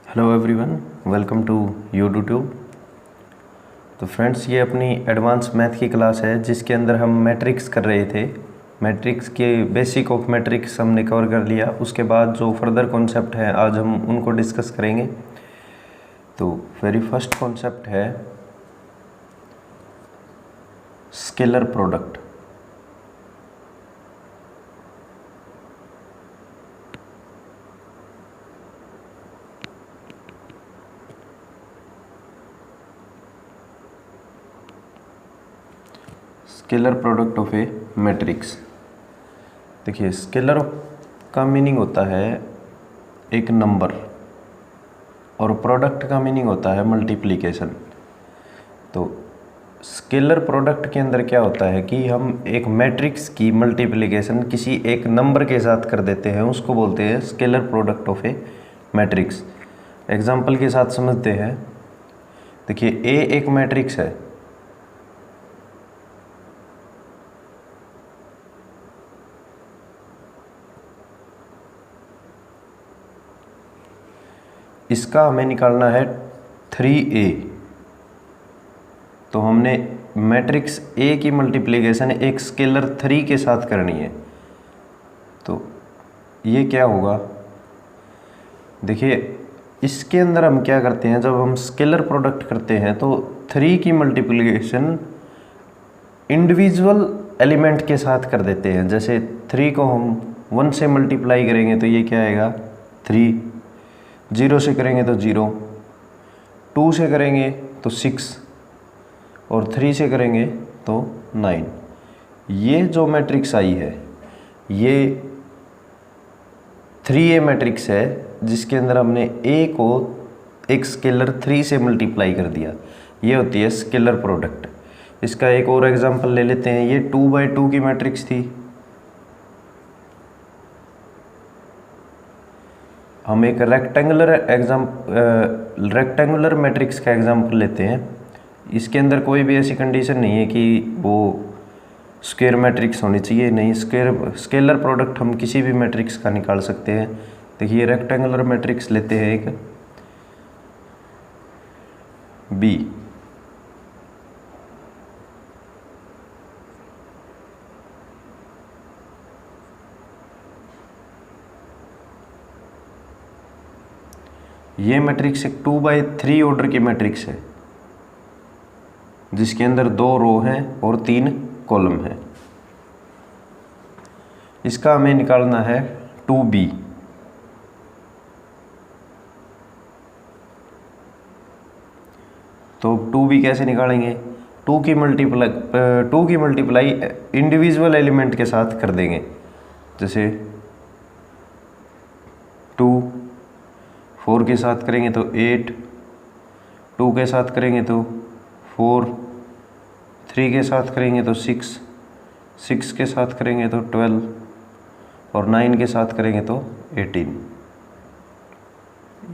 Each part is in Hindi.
Hello everyone, welcome to YouTube. तो फ्रेंड्स, ये अपनी एडवांस मैथ की क्लास है जिसके अंदर हम मैट्रिक्स कर रहे थे। मैट्रिक्स के बेसिक ऑफ मैट्रिक्स हमने कवर कर लिया। उसके बाद जो फर्दर कॉन्सेप्ट है आज हम उनको डिस्कस करेंगे। तो वेरी फर्स्ट कॉन्सेप्ट है scalar product. Scalar product of A matrix. देखिए, स्केलर का मीनिंग होता है एक नंबर और प्रोडक्ट का मीनिंग होता है मल्टीप्लिकेशन। तो स्केलर प्रोडक्ट के अंदर क्या होता है कि हम एक मैट्रिक्स की मल्टीप्लिकेशन किसी एक नंबर के साथ कर देते हैं, उसको बोलते हैं scalar product of A matrix. Example के साथ समझते हैं। देखिए, ए एक मैट्रिक्स है। इसका हमें निकालना है 3a। तो हमने मैट्रिक्स ए की मल्टीप्लिकेशन एक स्केलर 3 के साथ करनी है। तो ये क्या होगा? देखिए, इसके अंदर हम क्या करते हैं, जब हम स्केलर प्रोडक्ट करते हैं तो 3 की मल्टीप्लिकेशन इंडिविजुअल एलिमेंट के साथ कर देते हैं। जैसे 3 को हम 1 से मल्टीप्लाई करेंगे तो ये क्या आएगा 3, 0 से करेंगे तो 0, 2 से करेंगे तो 6 और 3 से करेंगे तो 9। ये जो मैट्रिक्स आई है ये 3a मैट्रिक्स है जिसके अंदर हमने a को एक स्केलर 3 से मल्टीप्लाई कर दिया। ये होती है स्केलर प्रोडक्ट। इसका एक और एग्जांपल ले लेते हैं। ये 2/2 की मैट्रिक्स थी। हम एक रेक्टेंगुलर मैट्रिक्स का एग्जांपल लेते हैं। इसके अंदर कोई भी ऐसी कंडीशन नहीं है कि वो स्क्वायर मैट्रिक्स होनी चाहिए, नहीं। स्केलर प्रोडक्ट हम किसी भी मैट्रिक्स का निकाल सकते हैं। देखिए, रेक्टेंगुलर मैट्रिक्स लेते हैं एक बी। ये मैट्रिक्स एक 2/3 ऑर्डर की मैट्रिक्स है जिसके अंदर 2 रो हैं और 3 कॉलम है। इसका हमें निकालना है 2b। तो 2b कैसे निकालेंगे? 2 की मल्टीप्लाई इंडिविजुअल एलिमेंट के साथ कर देंगे। जैसे 2 4 के साथ करेंगे तो 8, 2 के साथ करेंगे तो 4, 3 के साथ करेंगे तो 6, 6 के साथ करेंगे तो 12 और 9 के साथ करेंगे तो 18।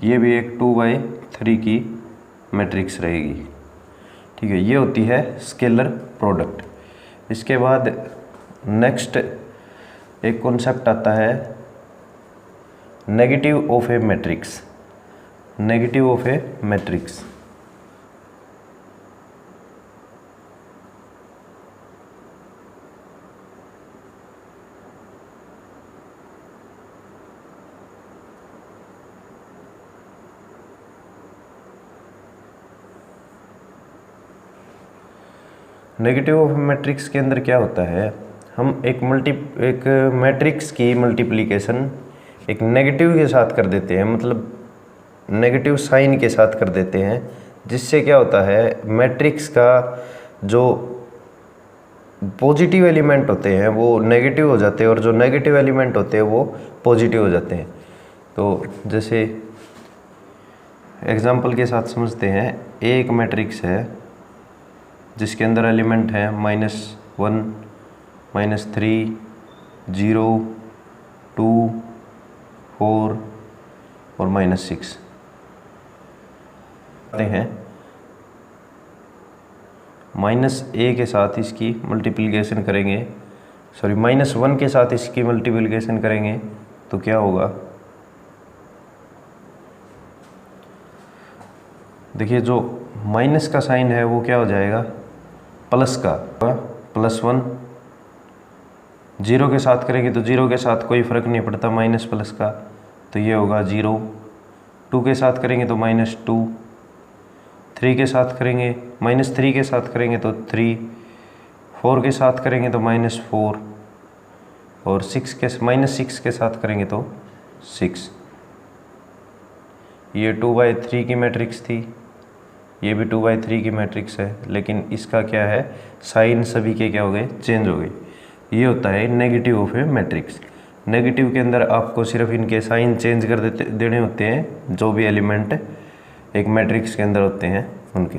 ये भी एक 2/3 की मैट्रिक्स रहेगी। ठीक है, ये होती है स्केलर प्रोडक्ट। इसके बाद नेक्स्ट एक कॉन्सेप्ट आता है negative of A matrix. Negative of A matrix. Negative of matrix के अंदर क्या होता है, हम एक मैट्रिक्स की मल्टीप्लिकेशन एक नेगेटिव के साथ कर देते हैं, मतलब नेगेटिव साइन के साथ कर देते हैं। जिससे क्या होता है, मैट्रिक्स का जो पॉजिटिव एलिमेंट होते हैं वो नेगेटिव हो जाते हैं और जो नेगेटिव एलिमेंट होते हैं वो पॉजिटिव हो जाते हैं। तो जैसे एग्जांपल के साथ समझते हैं। एक मैट्रिक्स है जिसके अंदर एलिमेंट है -1, -3, 0, 2, 4 और -6 हैं। -a के साथ इसकी मल्टीप्लिकेशन करेंगे, -1 के साथ इसकी मल्टीप्लिकेशन करेंगे तो क्या होगा देखिए जो माइनस का साइन है वो क्या हो जाएगा, प्लस का, +1। जीरो के साथ करेंगे तो जीरो के साथ कोई फ़र्क नहीं पड़ता माइनस प्लस का, तो ये होगा 0। 2 के साथ करेंगे तो -2। 3 के साथ करेंगे, -3 के साथ करेंगे तो 3। 4 के साथ करेंगे तो -4 और -6 के साथ करेंगे तो 6। ये 2/3 की मैट्रिक्स थी, ये भी 2/3 की मैट्रिक्स है, लेकिन इसका क्या है, साइन सभी के क्या हो गए, चेंज हो गए। ये होता है negative of A matrix. Negative के अंदर आपको सिर्फ इनके साइन चेंज कर देने होते हैं, जो भी एलिमेंट एक मैट्रिक्स के अंदर होते हैं उनके।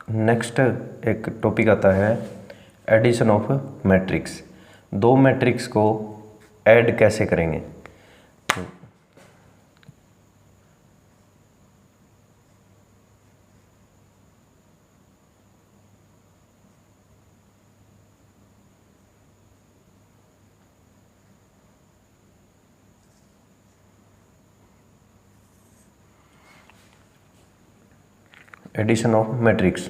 नेक्स्ट एक टॉपिक आता है एडिशन ऑफ मैट्रिक्स। दो मैट्रिक्स को ऐड कैसे करेंगे। एडिशन ऑफ मैट्रिक्स,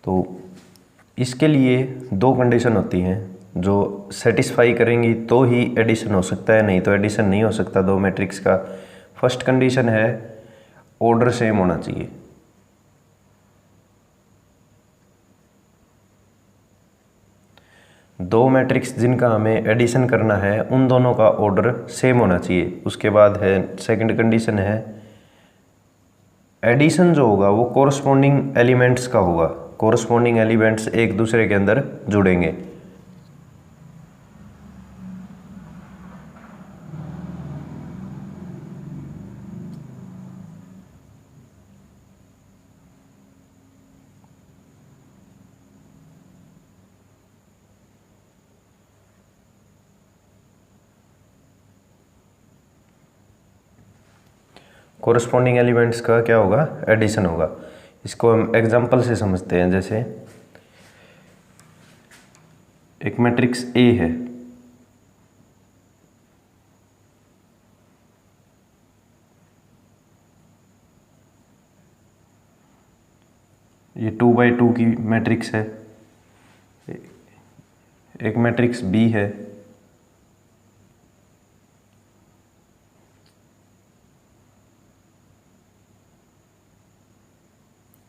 तो इसके लिए दो कंडीशन होती हैं जो सेटिस्फाई करेंगी तो ही एडिशन हो सकता है, नहीं तो एडिशन नहीं हो सकता दो मैट्रिक्स का। फर्स्ट कंडीशन है ऑर्डर सेम होना चाहिए। दो मैट्रिक्स जिनका हमें एडिशन करना है उन दोनों का ऑर्डर सेम होना चाहिए। उसके बाद है सेकंड कंडीशन है एडिशन जो होगा वो कोरस्पॉन्डिंग एलिमेंट्स का होगा। कोरस्पॉन्डिंग एलिमेंट्स एक दूसरे के अंदर जुड़ेंगे। कोरस्पॉन्डिंग एलिमेंट्स का क्या होगा, एडिशन होगा। इसको हम एग्जांपल से समझते हैं। जैसे एक मैट्रिक्स ए है, ये 2/2 की मैट्रिक्स है। एक मैट्रिक्स बी है,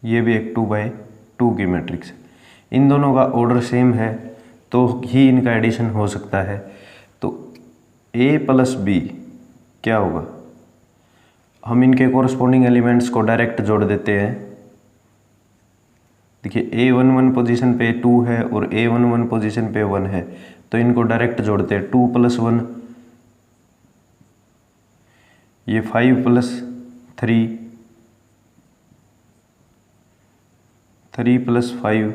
ये भी एक 2/2 की मैट्रिक्स है। इन दोनों का ऑर्डर सेम है तो ही इनका एडिशन हो सकता है। तो a + b क्या होगा, हम इनके कोरस्पॉन्डिंग एलिमेंट्स को डायरेक्ट जोड़ देते हैं। देखिए a11 पोजीशन पे 2 है और a11 पोजीशन पे 1 है, तो इनको डायरेक्ट जोड़ते हैं। 2 + 1 ये 5 + 3, 3 + 5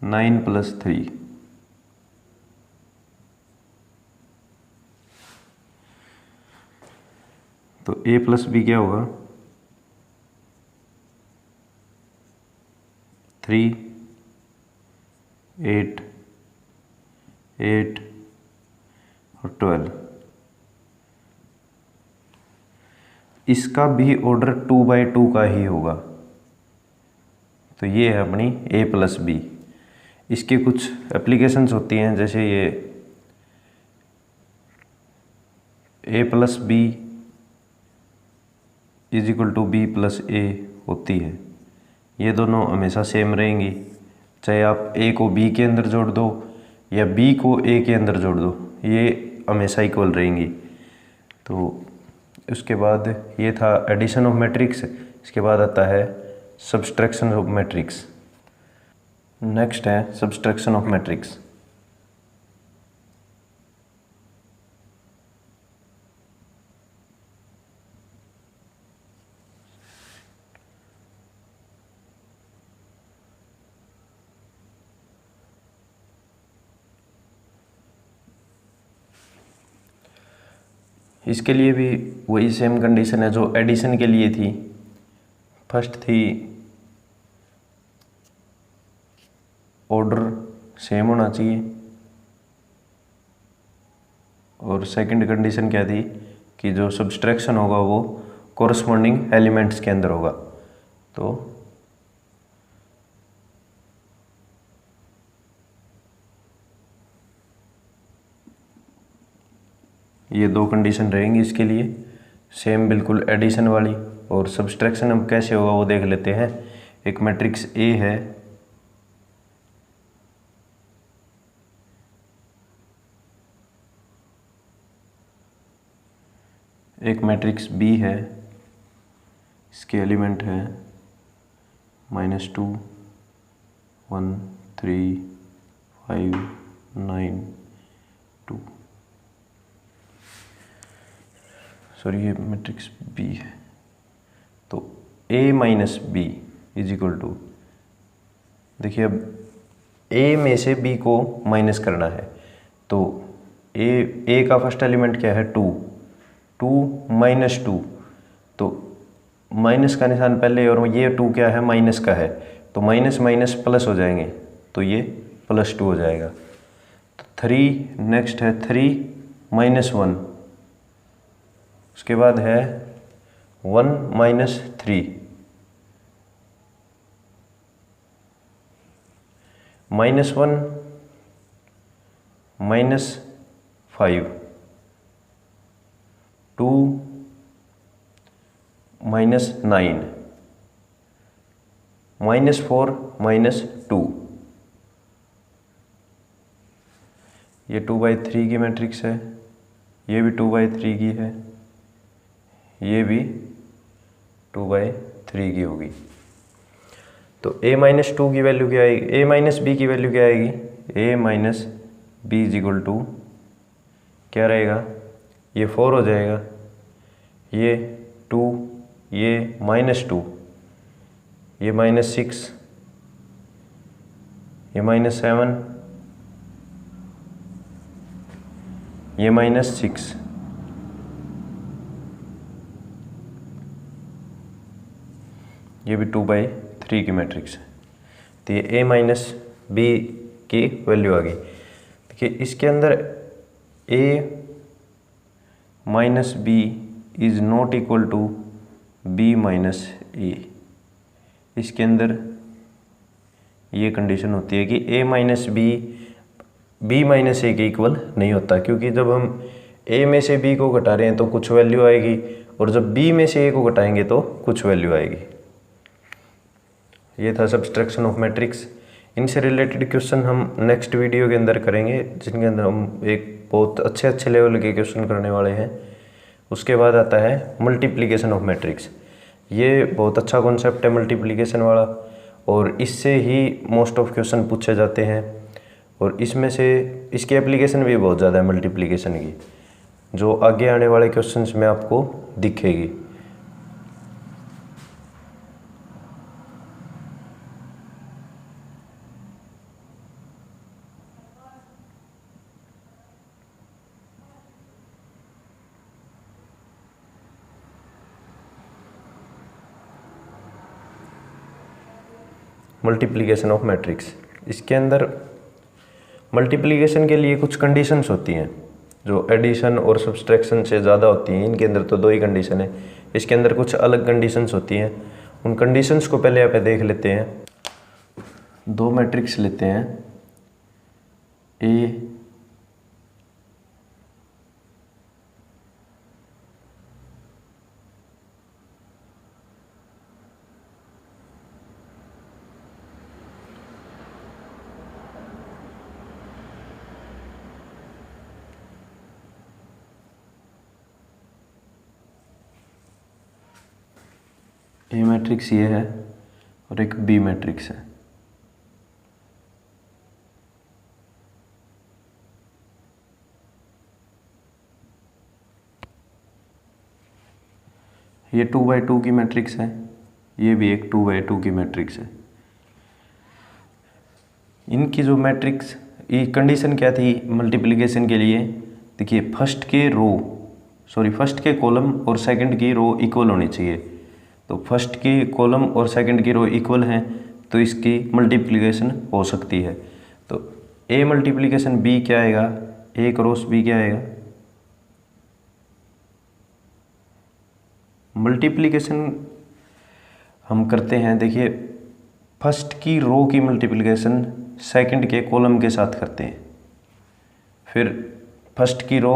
9 + 3। तो a + b क्या होगा, 3 8 8 और 12। इसका भी ऑर्डर 2/2 का ही होगा। तो ये है अपनी a + b। इसकी कुछ एप्लीकेशंस होती हैं, जैसे ये a + b = b + a होती है। ये दोनों हमेशा सेम रहेंगी, चाहे आप a को b के अंदर जोड़ दो या b को a के अंदर जोड़ दो, ये हमेशा इक्वल रहेंगी। तो उसके बाद ये था एडिशन ऑफ मैट्रिक्स। इसके बाद आता है सब्सट्रैक्शन ऑफ मैट्रिक्स। नेक्स्ट है सब्सट्रैक्शन ऑफ मैट्रिक्स। इसके लिए भी वही सेम कंडीशन है जो एडिशन के लिए थी। फर्स्ट थी ऑर्डर सेम होना चाहिए, और सेकंड कंडीशन क्या थी कि जो सब्सट्रैक्शन होगा वो कोरस्पॉन्डिंग एलिमेंट्स के अंदर होगा। तो ये दो कंडीशन रहेंगी इसके लिए, सेम बिल्कुल एडिशन वाली। और सब्सट्रैक्शन अब कैसे होगा वो देख लेते हैं। एक मैट्रिक्स ए है, एक मैट्रिक्स बी है, इसके एलिमेंट है -2 1 3 5 9 2। सॉरी ये मैट्रिक्स बी है। तो a minus B is equal to, देखिए अब a में से b को माइनस करना है। तो a का फर्स्ट एलिमेंट क्या है 2 माइनस 2, तो माइनस का निशान पहले, और ये 2 क्या है माइनस का है, तो माइनस माइनस प्लस हो जाएंगे, तो ये +2 हो जाएगा। तो 3 नेक्स्ट है 3 -1, उसके बाद है 1 -3 -1 -5 2 -9 -4 -2। ये 2/3 की मैट्रिक्स है, ये भी 2/3 की है, ये भी 2/3 की होगी। तो a-2 की वैल्यू क्या आएगी, a-b की वैल्यू क्या आएगी, a-b इज इक्वल टू क्या रहेगा, ये 4 हो जाएगा, ये 2, ये -2, ये -6, ये -7, ये -6, ये भी 2/3 की मैट्रिक्स है। तो ये a-b की वैल्यू आ गई। देखिए इसके अंदर a-b is not equal to b-a। इसके अंदर ये कंडीशन होती है कि a-b b-a के इक्वल नहीं होता, क्योंकि जब हम a में से b को घटा रहे हैं तो कुछ वैल्यू आएगी, और जब b में से a को घटाएंगे तो कुछ वैल्यू आएगी। ये था सब्सट्रैक्शन ऑफ मैट्रिक्स। इनसे रिलेटेड क्वेश्चन हम नेक्स्ट वीडियो के अंदर करेंगे, जिनके अंदर हम एक बहुत अच्छे लेवल के क्वेश्चन करने वाले हैं। उसके बाद आता है मल्टीप्लिकेशन ऑफ मैट्रिक्स। ये बहुत अच्छा कॉन्सेप्ट है मल्टीप्लिकेशन वाला, और इससे ही मोस्ट ऑफ क्वेश्चन पूछे जाते हैं, और इसमें से इसकी एप्लीकेशन भी बहुत ज़्यादा है मल्टीप्लिकेशन की, जो आगे आने वाले क्वेश्चंस में आपको दिखेगी। मल्टीप्लिकेशन ऑफ मैट्रिक्स, इसके अंदर मल्टीप्लिकेशन के लिए कुछ कंडीशंस होती हैं जो एडिशन और सब्सट्रैक्शन से ज़्यादा होती हैं। इनके अंदर तो 2 ही कंडीशन है, इसके अंदर कुछ अलग कंडीशंस होती हैं। उन कंडीशंस को पहले यहाँ पे देख लेते हैं। 2 मैट्रिक्स लेते हैं, ए मैट्रिक्स ये है, और एक बी मैट्रिक्स है। ये 2/2 की मैट्रिक्स है, ये भी एक 2/2 की मैट्रिक्स है। इनकी जो मैट्रिक्स ये कंडीशन क्या थी मल्टीप्लिकेशन के लिए, देखिए फर्स्ट के रो फर्स्ट के कॉलम और सेकंड की रो इक्वल होनी चाहिए। तो फर्स्ट की कॉलम और सेकंड की रो इक्वल हैं तो इसकी मल्टीप्लिकेशन हो सकती है। तो ए मल्टीप्लिकेशन बी क्या आएगा, ए क्रॉस बी क्या आएगा, मल्टीप्लिकेशन हम करते हैं। देखिए फर्स्ट की रो की मल्टीप्लिकेशन सेकंड के कॉलम के साथ करते हैं, फिर फर्स्ट की रो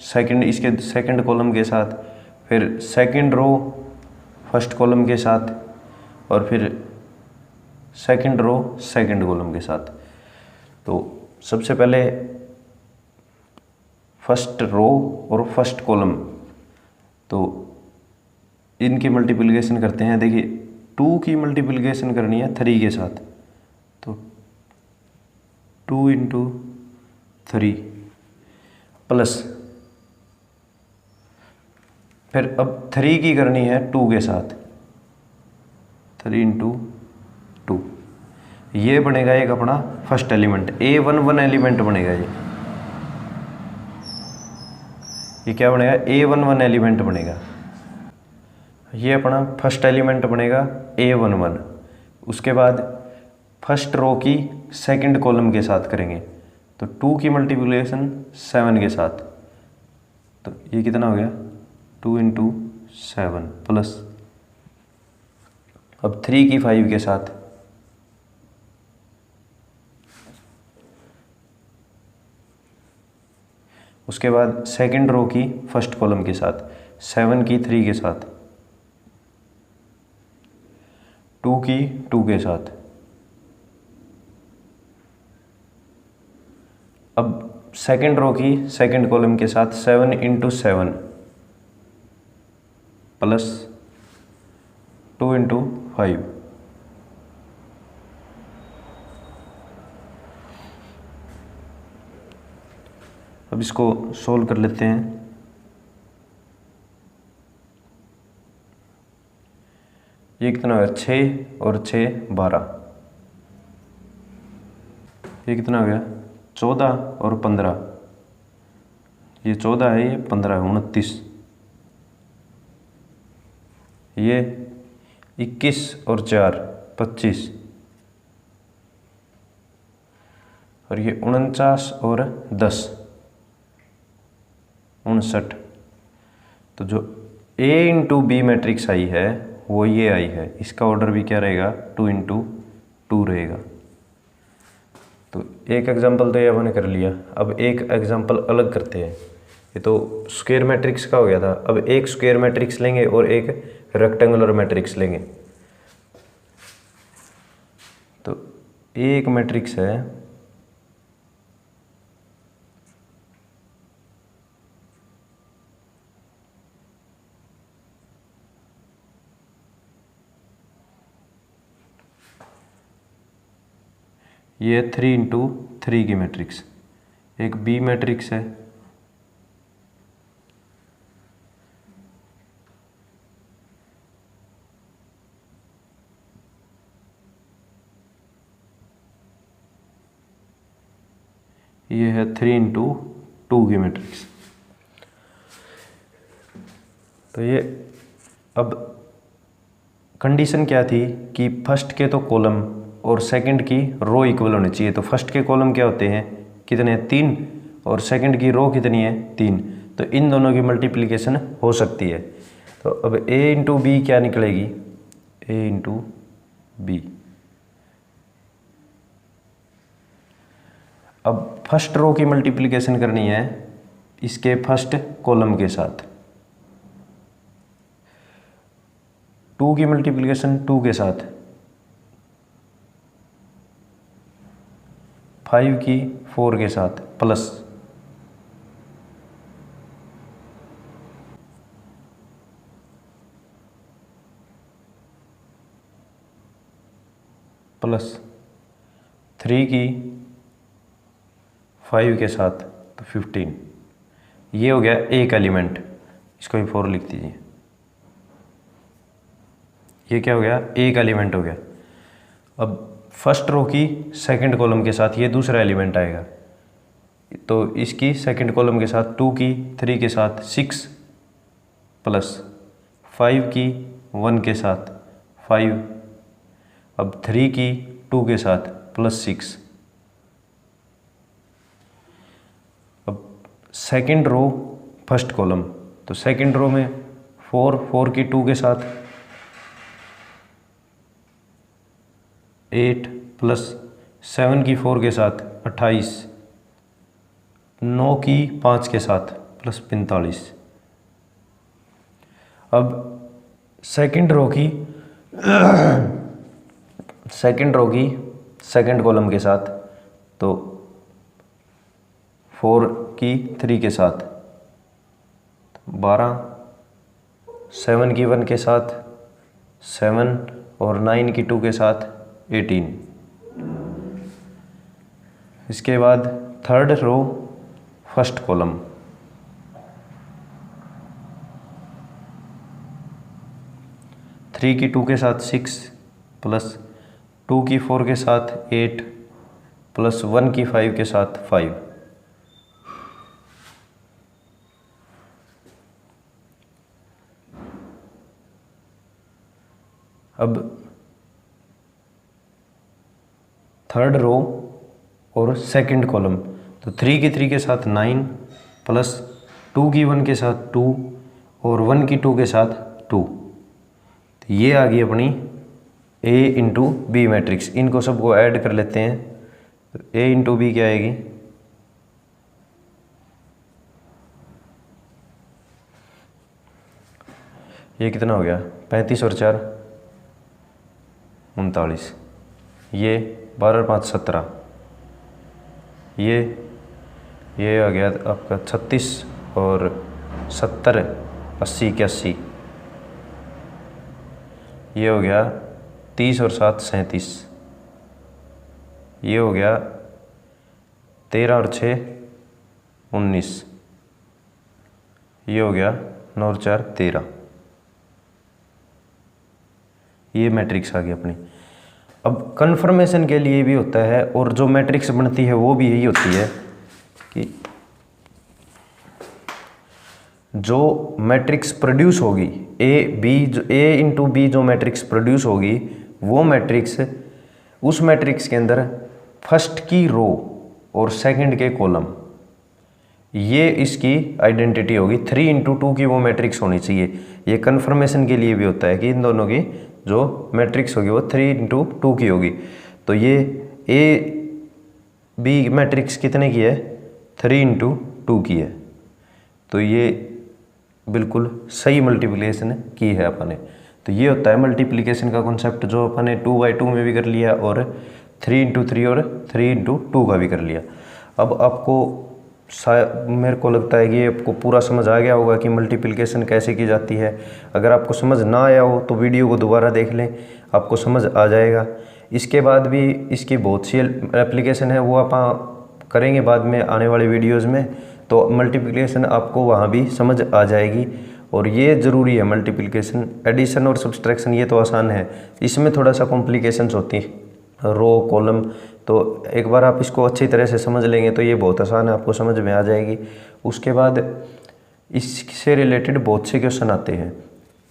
सेकंड इसके सेकंड कॉलम के साथ, फिर सेकंड रो फर्स्ट कॉलम के साथ, और फिर सेकंड रो सेकंड कॉलम के साथ। तो सबसे पहले फर्स्ट रो और फर्स्ट कॉलम, तो इनकी मल्टीप्लिकेशन करते हैं। देखिए 2 की मल्टीप्लिकेशन करनी है 3 के साथ, तो 2 × 3 प्लस, फिर अब 3 की करनी है 2 के साथ, 3 × 2, ये बनेगा एक अपना फर्स्ट एलिमेंट, A11 एलिमेंट बनेगा। ये क्या बनेगा, A11 एलिमेंट बनेगा। ये अपना फर्स्ट एलिमेंट बनेगा A11। उसके बाद फर्स्ट रो की सेकंड कॉलम के साथ करेंगे, तो 2 की मल्टीप्लिकेशन 7 के साथ, तो ये कितना हो गया 2 × 7 प्लस, अब 3 की 5 के साथ, उसके बाद सेकंड रो की फर्स्ट कॉलम के साथ, 7 की 3 के साथ, 2 की 2 के साथ। अब सेकंड रो की सेकंड कॉलम के साथ 7 × 7 प्लस 2 × 5। अब इसको सोल्व कर लेते हैं। ये कितना हो गया 6 और 6 12, ये कितना हो गया 14 और 15, ये 14 है, ये 15 है, 29, ये 21 और 4 25, और ये 49 और 10 59। तो जो A × B मैट्रिक्स आई है वो ये आई है, इसका ऑर्डर भी क्या रहेगा 2 × 2 रहेगा। तो एक एग्जांपल तो ये हमने कर लिया, अब एक एग्जांपल अलग करते हैं। ये तो स्क्वायर मैट्रिक्स का हो गया था, अब एक स्क्वायर मैट्रिक्स लेंगे और एक रेक्टेंगुलर मैट्रिक्स लेंगे। तो एक मैट्रिक्स है ये 3 × 3 की मैट्रिक्स, एक बी मैट्रिक्स है, ये है 3 × 2 की मैट्रिक्स। तो ये अब कंडीशन क्या थी कि फर्स्ट के तो कॉलम और सेकंड की रो इक्वल होनी चाहिए। तो फर्स्ट के कॉलम क्या होते हैं, कितने हैं 3, और सेकंड की रो कितनी है 3, तो इन दोनों की मल्टीप्लिकेशन हो सकती है। तो अब A × B क्या निकलेगी, A × B। अब फर्स्ट रो की मल्टीप्लिकेशन करनी है इसके फर्स्ट कॉलम के साथ, 2 की मल्टीप्लिकेशन 2 के साथ, 5 की 4 के साथ प्लस, प्लस 3 की 5 के साथ, तो 15। ये हो गया एक एलिमेंट, इसको भी 4 लिख दीजिए। ये क्या हो गया, एक एलिमेंट हो गया। अब फर्स्ट रो की सेकंड कॉलम के साथ ये दूसरा एलिमेंट आएगा, तो इसकी सेकंड कॉलम के साथ 2 की 3 के साथ 6 प्लस 5 की 1 के साथ 5, अब 3 की 2 के साथ प्लस 6। अब सेकंड रो फर्स्ट कॉलम, तो सेकंड रो में 4 की 2 के साथ 8 प्लस 7 की 4 के साथ 28, 9 की 5 के साथ प्लस 45। अब सेकंड रो की सेकंड कॉलम के साथ, तो 4 की 3 के साथ 12, 7 की 1 के साथ 7 और 9 की 2 के साथ 18। इसके बाद third row first column, three की 2 के साथ 6 प्लस 2 की 4 के साथ 8 प्लस 1 की 5 के साथ 5। अब थर्ड रो और सेकंड कॉलम, तो 3 की 3 के साथ 9 प्लस 2 की 1 के साथ 2 और 1 की 2 के साथ 2। तो ये आ गई अपनी A इंटू बी मैट्रिक्स। इनको सबको ऐड कर लेते हैं, तो A इंटू बी क्या आएगी, ये कितना हो गया 35 और 4 39, ये 12 और 5 17, ये आ गया आपका 36 और 70 80 81, ये हो गया 30 और 7 37, ये हो गया 13 और 6 19, ये हो गया 9 और 4 13। ये मैट्रिक्स आ गई अपनी। अब कन्फर्मेशन के लिए भी होता है, और जो मैट्रिक्स बनती है वो भी यही होती है कि जो मैट्रिक्स प्रोड्यूस होगी A इंटू बी जो मैट्रिक्स प्रोड्यूस होगी, वो मैट्रिक्स उस मैट्रिक्स के अंदर फर्स्ट की रो और सेकंड के कॉलम, ये इसकी आइडेंटिटी होगी। 3 इंटू 2 की वो मैट्रिक्स होनी चाहिए। ये कन्फर्मेशन के लिए भी होता है कि इन दोनों की जो मैट्रिक्स होगी वो 3 इंटू 2 की होगी। तो ये A B मैट्रिक्स कितने की है, 3 इंटू 2 की है। तो ये बिल्कुल सही मल्टीप्लिकेशन की है अपने। तो ये होता है मल्टीप्लिकेशन का कॉन्सेप्ट, जो अपने 2/2 में भी कर लिया और 3 इंटू 3 और 3 इंटू 2 का भी कर लिया। अब आपको मेरे को लगता है कि आपको पूरा समझ आ गया होगा कि मल्टीप्लिकेशन कैसे की जाती है। अगर आपको समझ ना आया हो तो वीडियो को दोबारा देख लें, आपको समझ आ जाएगा। इसके बाद भी इसकी बहुत सी एप्लीकेशन है, वो आप करेंगे बाद में आने वाले वीडियोज़ में, तो मल्टीप्लिकेशन आपको वहाँ भी समझ आ जाएगी। और ये ज़रूरी है मल्टीप्लिकेशन। एडिशन और सब्सट्रैक्शन ये तो आसान है, इसमें थोड़ा सा कॉम्प्लिकेशंस होती है, रो कॉलम। तो एक बार आप इसको अच्छी तरह से समझ लेंगे तो ये बहुत आसान है, आपको समझ में आ जाएगी। उसके बाद इससे रिलेटेड बहुत से क्वेश्चन आते हैं,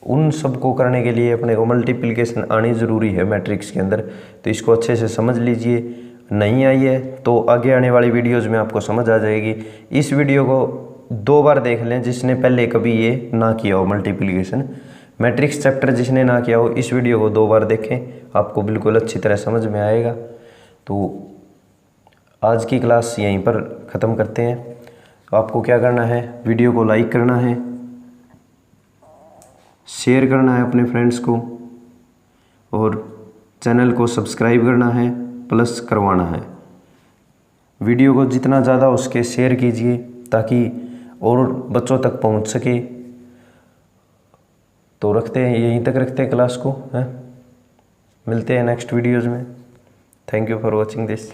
उन सब को करने के लिए अपने को मल्टीप्लिकेशन आनी ज़रूरी है मैट्रिक्स के अंदर। तो इसको अच्छे से समझ लीजिए, नहीं आई है तो आगे आने वाली वीडियोज़ में आपको समझ आ जाएगी। इस वीडियो को 2 बार देख लें, जिसने पहले कभी ये ना किया हो मल्टीप्लिकेशन मैट्रिक्स चैप्टर, जिसने ना किया हो इस वीडियो को 2 बार देखें, आपको बिल्कुल अच्छी तरह समझ में आएगा। तो आज की क्लास यहीं पर ख़त्म करते हैं। आपको क्या करना है, वीडियो को लाइक करना है, शेयर करना है अपने फ्रेंड्स को, और चैनल को सब्सक्राइब करना है, प्लस करवाना है। वीडियो को जितना ज़्यादा हो सके शेयर कीजिए ताकि और बच्चों तक पहुंच सके। तो रखते हैं, यहीं तक रखते हैं क्लास को, हैं। मिलते हैं नेक्स्ट वीडियोज़ में। Thank you for watching this.